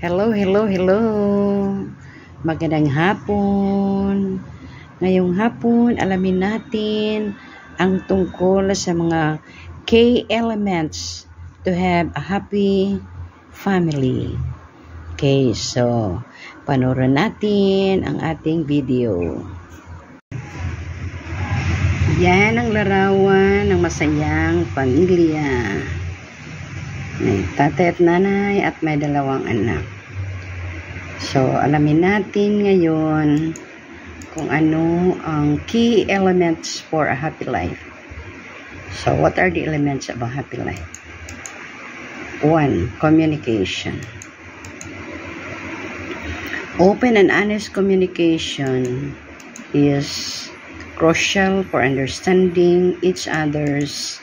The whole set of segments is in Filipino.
Hello, hello, hello. Magandang hapon. Ngayong hapon, alamin natin ang tungkol sa mga key elements to have a happy family. Okay, so panoorin natin ang ating video. Yan ang larawan ng masayang pamilya. May tatay at nanay at may dalawang anak. So, alamin natin ngayon kung ano ang key elements for a happy life. So, what are the elements of a happy life? 1. Communication. Open and honest communication is crucial for understanding each other's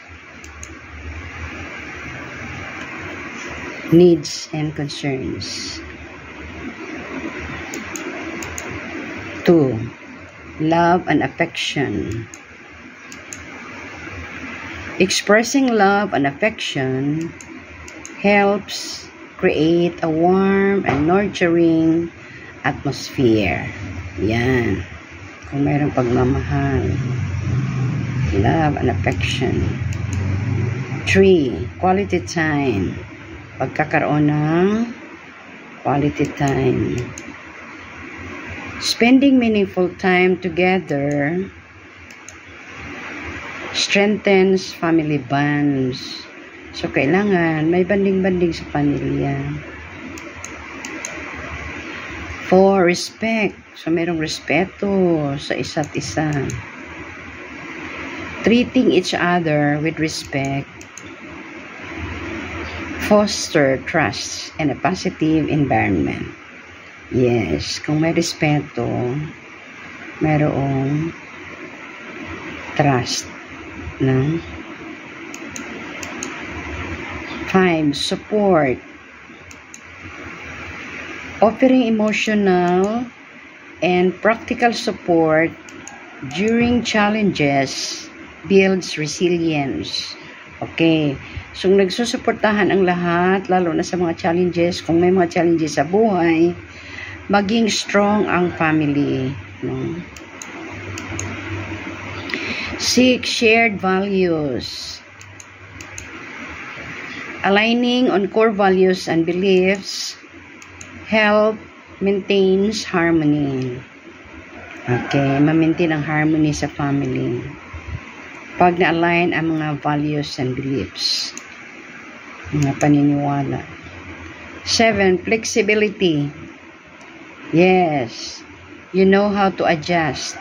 needs and concerns. 2. Love and affection. Expressing love and affection helps create a warm and nurturing atmosphere. Yan. Kung mayroong pagmamahal. Love and affection. 3. Quality time. Pagkakaroon ng quality time. Spending meaningful time together strengthens family bonds. So, kailangan may banding-banding sa pamilya. 4. Respect. So, mayroong respeto sa isa't isa. Treating each other with respect foster trust and a positive environment. Yes, kung may respeto, mayroong trust. No? 5. Support. Offering emotional and practical support during challenges builds resilience. Okay. So, nagsusuportahan ang lahat, lalo na sa mga challenges. Kung may mga challenges sa buhay, maging strong ang family. No? 6. Shared values. Aligning on core values and beliefs help maintains harmony. Okay, ma-maintain ang harmony sa family. Pag na-align ang mga values and beliefs, mga paniniwala. 7. Flexibility. Yes, you know how to adjust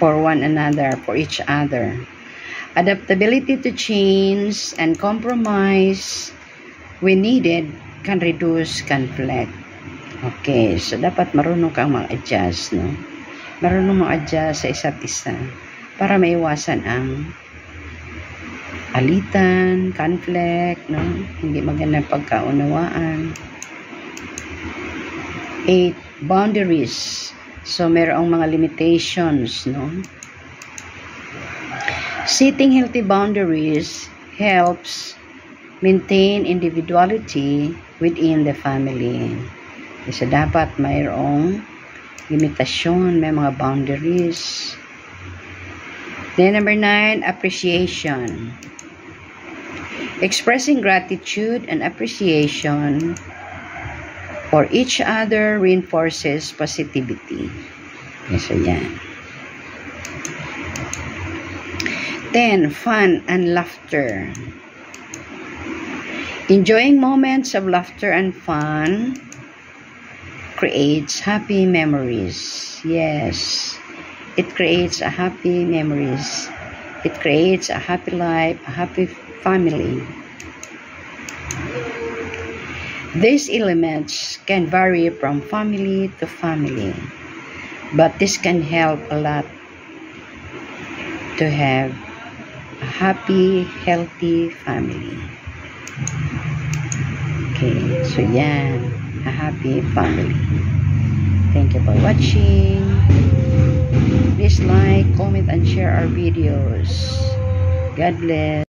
for one another, for each other. Adaptability to change and compromise when needed can reduce conflict. Okay, so dapat marunong kang mag-adjust, no? Marunong mag-adjust sa isa't isa para maiwasan ang alitan, conflict, no? Hindi magandang pagkaunawaan. 8. Boundaries. So, mayroong mga limitations, no? Setting healthy boundaries helps maintain individuality within the family. So, dapat mayroong limitasyon, may mga boundaries. Then, number 9, appreciation. Expressing gratitude and appreciation for each other reinforces positivity. So, yan. 10. Fun and laughter. Enjoying moments of laughter and fun creates happy memories. Yes. It creates a happy memories. It creates a happy life, a happy family. These elements can vary from family to family, but this can help a lot to have a happy, healthy family. Okay, so yan, a happy family. Thank you for watching. Please like, comment, and share our videos. God bless.